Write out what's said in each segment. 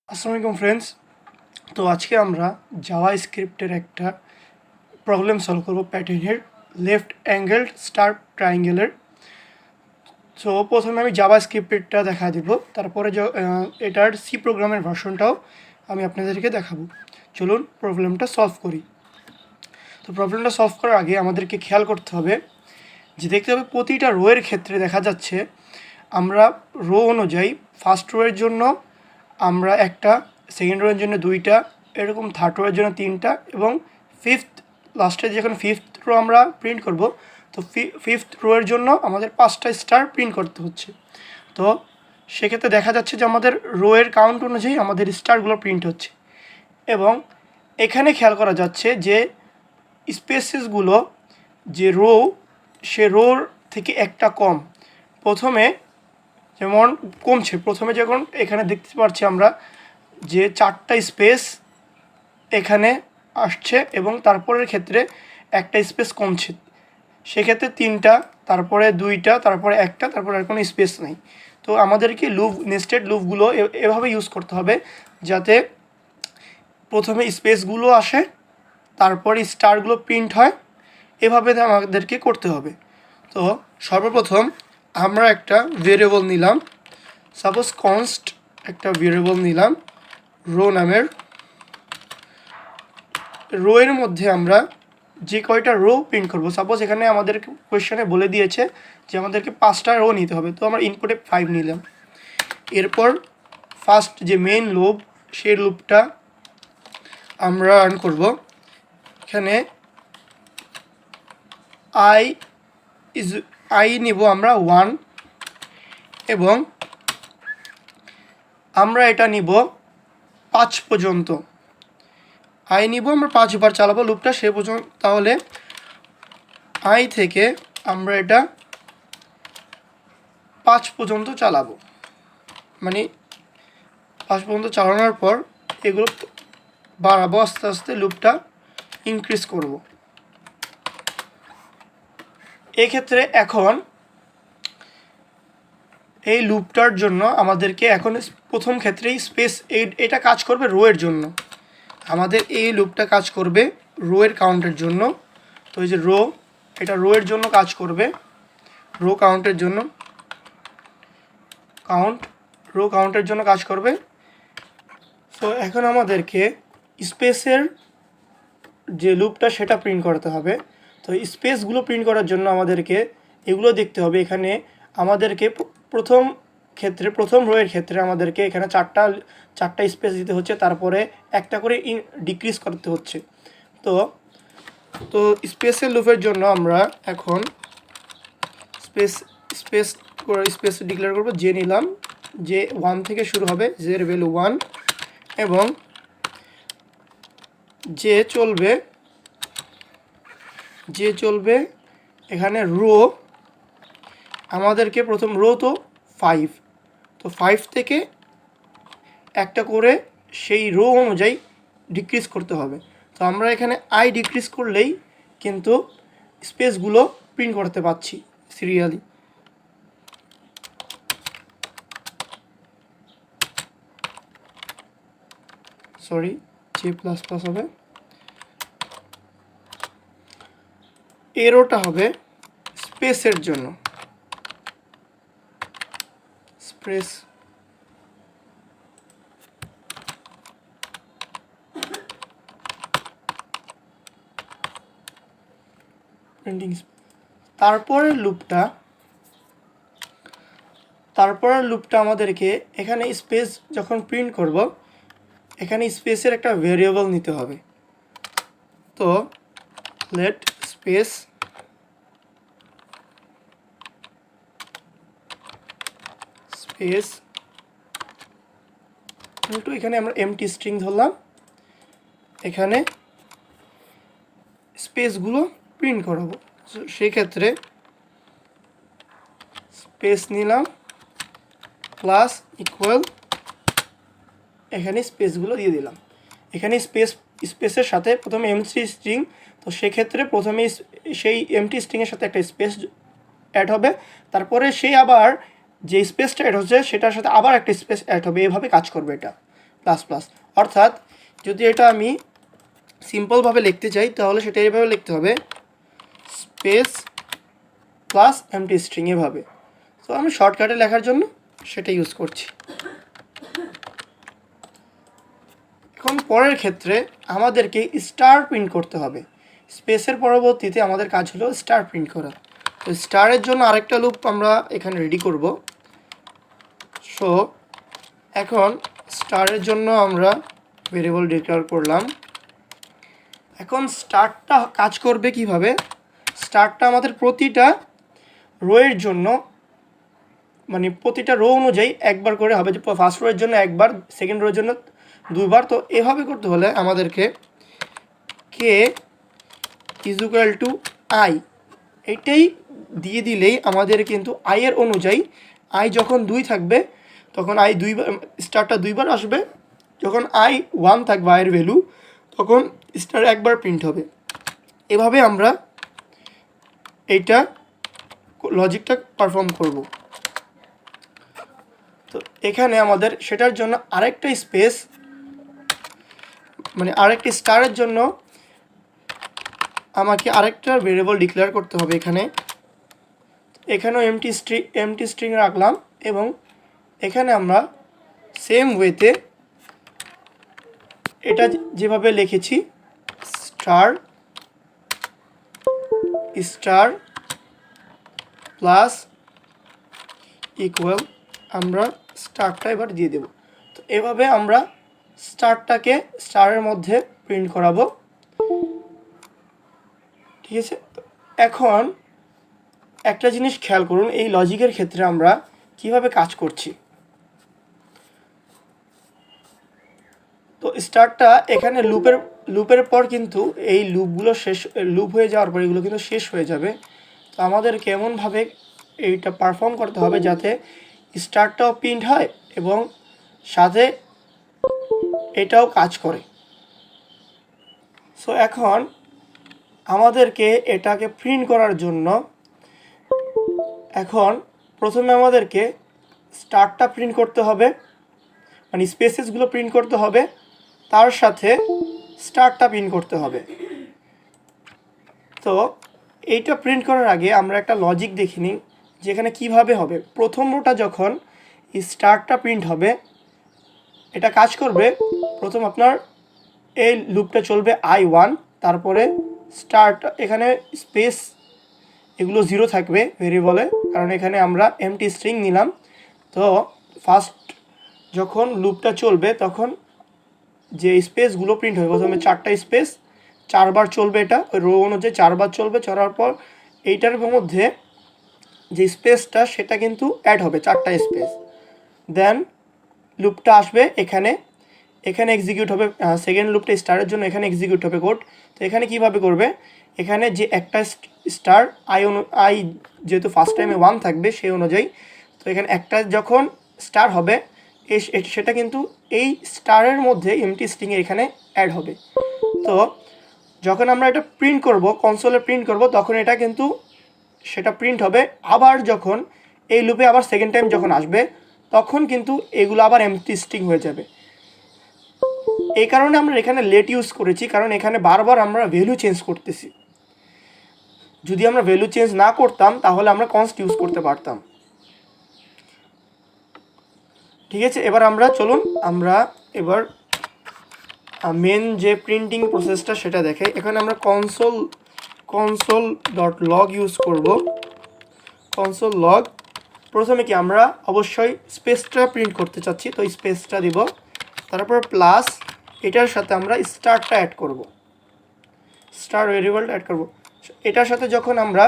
আসসালামু আলাইকুম ফ্রেন্ডস। তো আজকে আমরা জাভা স্ক্রিপ্টের একটা প্রবলেম সলভ করব প্যাটার্নের লেফট অ্যাঙ্গেলড স্টার ট্রায়াঙ্গেলের। সো প্রথমে আমি জাভা স্ক্রিপ্টেরটা দেখা দিব, তারপরে এটার সি প্রোগ্রামের ভার্সনটাও আমি আপনাদেরকে দেখাবো। চলুন প্রবলেমটা সলভ করি। তো প্রবলেমটা সলভ করার আগে আমাদেরকে খেয়াল করতে হবে যে দেখতে হবে প্রতিটা রোয়ের ক্ষেত্রে দেখা যাচ্ছে আমরা রো অনুযায়ী ফার্স্ট রোয়ের জন্য আমরা একটা, সেকেন্ড রোয়ের জন্য দুইটা, এরকম থার্ড রোয়ের জন্য তিনটা, এবং ফিফথ লাস্টে যখন ফিফথ রো আমরা প্রিন্ট করব তো ফিফথ রোয়ের জন্য আমাদের 5টা স্টার প্রিন্ট করতে হচ্ছে। তো সেক্ষেত্রে দেখা যাচ্ছে যে আমাদের রোয়ের কাউন্ট অনুযায়ী আমাদের স্টারগুলো প্রিন্ট হচ্ছে, এবং এখানে খেয়াল করা যাচ্ছে যে স্পেসেসগুলো যে রো, সে রোর থেকে একটা কম প্রথমে যেমন কমছে। প্রথমে যখন এখানে দেখতে পাচ্ছি আমরা যে 4টা স্পেস এখানে আসছে, এবং তারপরের ক্ষেত্রে একটা স্পেস কমছে, সেক্ষেত্রে 3টা, তারপরে 2টা, তারপরে একটা, তারপরে আর কোনো স্পেস নেই। তো আমাদেরকে লুপ, নেস্টেড লুপগুলো এভাবে ইউজ করতে হবে যাতে প্রথমে স্পেসগুলো আসে, তারপরে স্টারগুলো প্রিন্ট হয়, এভাবে আমাদেরকে করতে হবে। তো সর্বপ্রথম আমরা একটা ভেরিয়েবল নিলাম, সাপোজ কনস্ট একটা ভেরিয়েবল নিলাম রো নামের। রো এর মধ্যে আমরা যে কয়টা রো প্রিন্ট করব, সাপোজ এখানে আমাদের কোয়েশ্চনে বলে দিয়েছে যে আমাদেরকে 5টা রো নিতে হবে, তো আমরা ইনপুটে 5 নিলাম। এরপর ফার্স্ট যে মেইন লুপ, সেই লুপটা আমরা রান করব। এখানে আই নিব আমরা 1, এবং আমরা এটা নিব 5 পর্যন্ত। আই নিব আমরা 5 বার চালাবো লুপটা সে পর্যন্ত। তাহলে আই থেকে আমরা এটা 5 পর্যন্ত চালাবো, মানে 5 পর্যন্ত চালানোর পর এগুলো বাড়াবো, আস্তে আস্তে লুপটা ইনক্রিজ করব। এক্ষেত্রে এখন এই লুপটার জন্য আমাদেরকে এখন প্রথম ক্ষেত্রেই স্পেস, এটা কাজ করবে রো এর জন্য, আমাদের এই লুপটা কাজ করবে রো এর কাউন্টের জন্য। তো এই যে রো, এটা রো এর জন্য কাজ করবে, রো কাউন্টের জন্য, রো কাউন্টের জন্য কাজ করবে। তো এখন আমাদেরকে স্পেসের যে লুপটা সেটা প্রিন্ট করতে হবে। তো স্পেসগুলো প্রিন্ট করার জন্য আমাদেরকে এগুলো দেখতে হবে। এখানে আমাদেরকে প্রথম ক্ষেত্রে, প্রথম রোয়ের ক্ষেত্রে আমাদেরকে এখানে চারটা স্পেস দিতে হচ্ছে, তারপরে একটা করে ডিক্রিজ করতে হচ্ছে। তো তো স্পেসের লুপের জন্য আমরা এখন স্পেস ডিক্লেয়ার করব। যে নিলাম, যে 1 থেকে শুরু হবে, জের ভ্যালু 1, এবং যে চলবে এখানে রো, আমাদেরকে প্রথম রো তো 5, তো 5 থেকে একটা করে সেই রো অনুযায়ী ডিক্রিজ করতে হবে। তো আমরা এখানে আই ডিক্রিজ করলেই কিন্তু স্পেসগুলো প্রিন্ট করতে পারছি serially. Sorry, J plus plus হবে। এরোটা হবে স্পেসের জন্য, স্পেস প্রিন্টিং। তারপরের লুপটা আমাদেরকে এখানে স্পেস যখন প্রিন্ট করব, এখানে স্পেসের একটা ভেরিয়েবল নিতে হবে। তো লেট স্পেস কিন্তু এখানে আমরা এমটি স্ট্রিং ধরলাম, এখানে স্পেসগুলো প্রিন্ট করাবো। সেই ক্ষেত্রে স্পেস নিলাম প্লাস ইকুয়াল, এখানে স্পেসগুলো দিয়ে দিলাম। এখানে স্পেসের সাথে প্রথমে এমটি স্ট্রিং, তো সেক্ষেত্রে প্রথমে সেই এমটি স্ট্রিংয়ের সাথে একটা স্পেস অ্যাড হবে, তারপরে সেই আবার যে স্পেসটা অ্যাড হচ্ছে সেটার সাথে আবার একটা স্পেস অ্যাড হবে, এভাবে কাজ করবে এটা। Plus plus. অর্থাৎ যদি এটা আমি সিম্পলভাবে লিখতে চাই তাহলে সেটা এইভাবে লিখতে হবে, স্পেস প্লাস এমটি স্ট্রিং, এভাবে। তো আমি শর্টকাটে লেখার জন্য সেটা ইউজ করছি। এখন পরের ক্ষেত্রে আমাদেরকে স্টার প্রিন্ট করতে হবে। স্পেসের পরবর্তীতে আমাদের কাজ হলো স্টার প্রিন্ট করা। তো স্টারের জন্য আরেকটা লুপ আমরা এখানে রেডি করব। সো এখন স্টারের জন্য আমরা ভেরিয়েবল ডিক্লেয়ার করলাম। এখন স্টারটা কাজ করবে কিভাবে? স্টারটা আমাদের প্রতিটা রোয়ের জন্য, মানে প্রতিটা রো অনুযায়ী একবার করে হবে, যে ফার্স্ট রোয়ের জন্য একবার, সেকেন্ড রোয়ের জন্য দুইবার। তো এভাবে করতে হলে আমাদেরকে K is equal to I এইটাই দিয়ে দিলেই আমাদের কিন্তু আইয়ের অনুযায়ী, আই যখন 2 থাকবে তখন আই দুইবার, স্টারটা দুইবার আসবে। যখন আই 1 থাকবে আইয়ের ভ্যালু, তখন স্টার একবার প্রিন্ট হবে। এভাবে আমরা এইটা লজিকটা পারফর্ম করব। তো এখানে আমাদের সেটার জন্য আরেকটা স্পেস, মানে আরেকটি স্টারের জন্য আমাকে আরেকটা ভেরিয়েবল ডিক্লেয়ার করতে হবে। এখানেও এমটি স্ট্রিং রাখলাম, এবং এখানে আমরা সেম ওয়েতে এটা যেভাবে লিখেছি, স্টার স্টার প্লাস ইকুয়াল, আমরা স্টারটা এবার দিয়ে দেব। তো এভাবে আমরা স্টারটাকে স্টারের মধ্যে প্রিন্ট করাবো। ঠিক আছে, তো এখন একটা জিনিস খেয়াল করুন, এই লজিকের ক্ষেত্রে আমরা কিভাবে কাজ করছি। তো স্টারটা এখানে লুপের পর কিন্তু এই লুপগুলো লুপ হয়ে যাওয়ার পর এগুলো কিন্তু শেষ হয়ে যাবে। তো আমাদের কেমনভাবে এইটা পারফর্ম করতে হবে যাতে স্টারটাও প্রিন্ট হয় এবং সাথে এটাও কাজ করে। সো এখন আমাদেরকে এটাকে প্রিন্ট করার জন্য এখন প্রথমে আমাদেরকে স্টারটা প্রিন্ট করতে হবে, মানে স্পেসেসগুলো প্রিন্ট করতে হবে, তার সাথে স্টারটা প্রিন্ট করতে হবে। তো এইটা প্রিন্ট করার আগে আমরা একটা লজিক দেখে নিই, যেখানে কিভাবে হবে। প্রথম রোটা যখন স্টারটা প্রিন্ট হবে, এটা কাজ করবে, প্রথম আপনার এই লুপটা চলবে I1, তারপরে স্টার্ট, এখানে স্পেস এগুলো 0 থাকবে ভেরিয়েবলে, কারণ এখানে আমরা এমটি স্ট্রিং নিলাম। তো ফার্স্ট যখন লুপটা চলবে তখন যে স্পেসগুলো প্রিন্ট হবে, প্রথমে 4টা স্পেস 4বার চলবে, এটা ওই রো অনুযায়ী 4বার চলবে। চলার পর এইটার মধ্যে যে স্পেসটা সেটা কিন্তু অ্যাড হবে, 4টা স্পেস। দেন লুপটা আসবে এখানে এক্সিকিউট হবে, সেকেন্ড লুপটা স্টারের জন্য এখানে এক্সিকিউট হবে কোড। তো এখানে কিভাবে করবে, এখানে যে একটা স্টার আই যেহেতু ফার্স্ট টাইমে 1 থাকবে সেই অনুযায়ী, তো এখানে একটা যখন স্টার হবে সেটা কিন্তু এই স্টারের মধ্যে এমটি স্ট্রিংয়ে এখানে অ্যাড হবে। তো যখন আমরা এটা প্রিন্ট করব, কনসোলে প্রিন্ট করব, তখন এটা কিন্তু সেটা প্রিন্ট হবে। আবার যখন এই লুপে আবার সেকেন্ড টাইম যখন আসবে, তখন কিন্তু এগুলো আবার এমটি স্ট্রিং হয়ে যাবে। এই কারণে আমরা এখানে লেট ইউজ করেছি, কারণ এখানে বারবার আমরা ভ্যালু চেঞ্জ করতেছি। যদি আমরা ভ্যালু চেঞ্জ না করতাম তাহলে আমরা কনস্ট ইউজ করতে পারতাম। ঠিক আছে, এবার আমরা চলুন আমরা এবার মেন যে প্রিন্টিং প্রসেসটা সেটা দেখাই। এখানে আমরা console.log ইউজ করব। কনসোল লগ, প্রথমে কি আমরা অবশ্যই স্পেসটা প্রিন্ট করতে চাচ্ছি, তো স্পেসটা দিব, তারপর প্লাস এটার সাথে আমরা স্টারটা অ্যাড করব, স্টার ভেরিয়েবলটা অ্যাড করব। এটার সাথে যখন আমরা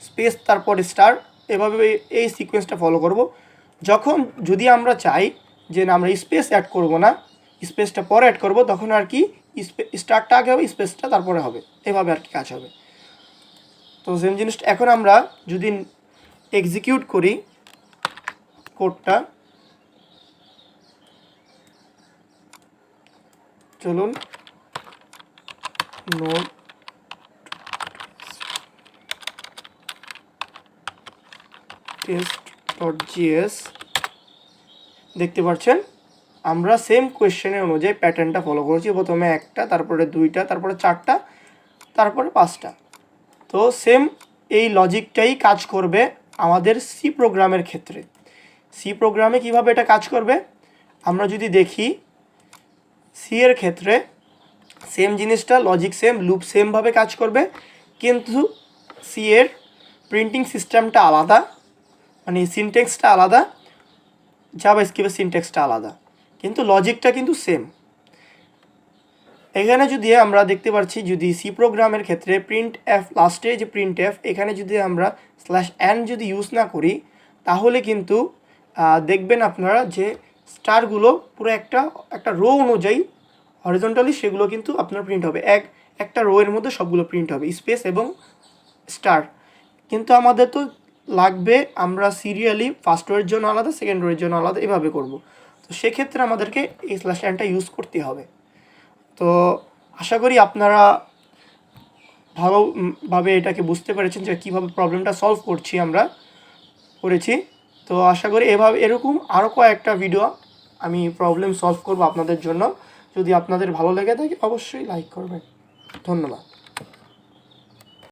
স্পেস তারপর স্টার, এভাবে এই সিকোয়েন্সটা ফলো করব। যখন যদি আমরা চাই যে না আমরা স্পেস অ্যাড করব না, স্পেসটা পরে অ্যাড করব, তখন আর কি স্টারটা আগে হবে, স্পেসটা তারপরে হবে, এভাবে আর কি কাজ হবে। তো সেম জিনিসটা এখন আমরা যদি এক্সিকিউট করি কোডটা, চলুন নোড test.js দেখতে পাচ্ছেন আমরা সেম কোয়েশ্চেনের অনুযায়ী প্যাটার্নটা ফলো করছি, প্রথমে একটা, তারপরে দুইটা, তারপরে চারটা, তারপরে পাঁচটা। তো সেম এই লজিকটাই কাজ করবে আমাদের সি প্রোগ্রামের ক্ষেত্রে। সি প্রোগ্রামে কিভাবে এটা কাজ করবে আমরা যদি দেখি, সি এর ক্ষেত্রে সেম জিনিসটা, লজিক সেম, লুপ সেমভাবে কাজ করবে, কিন্তু সি এর প্রিন্টিং সিস্টেমটা আলাদা, মানে সিনটেক্সটা আলাদা, জাভাস্ক্রিপ্টের সিনটেক্সটা আলাদা, কিন্তু লজিকটা কিন্তু সেম। এখানে যদি আমরা দেখতে পাচ্ছি, যদি সি প্রোগ্রামের ক্ষেত্রে প্রিন্ট এফ, লাস্টে যে প্রিন্ট এফ, এখানে যদি আমরা /n যদি ইউজ না করি, তাহলে কিন্তু দেখবেন আপনারা যে স্টারগুলো পুরো একটা রো অনুযায়ী হরিজন্টালি সেগুলো কিন্তু আপনার প্রিন্ট হবে, একটা রো এর মধ্যে সবগুলো প্রিন্ট হবে, স্পেস এবং স্টার। কিন্তু আমাদের তো লাগবে আমরা সিরিয়ালি ফার্স্ট রোয়ের জন্য আলাদা, সেকেন্ড রোয়ের জন্য আলাদা, এভাবে করব। তো সেক্ষেত্রে আমাদেরকে এই /nটা ইউজ করতে হবে। তো আশা করি আপনারা ভালোভাবে এটাকে বুঝতে পেরেছেন যে কীভাবে প্রবলেমটা সলভ করেছি। তো আশা করি এরকম আরও কয়েকটা ভিডিও আমি প্রবলেম সলভ করব আপনাদের জন্য। যদি আপনাদের ভালো লেগে থাকে অবশ্যই লাইক করবেন। ধন্যবাদ।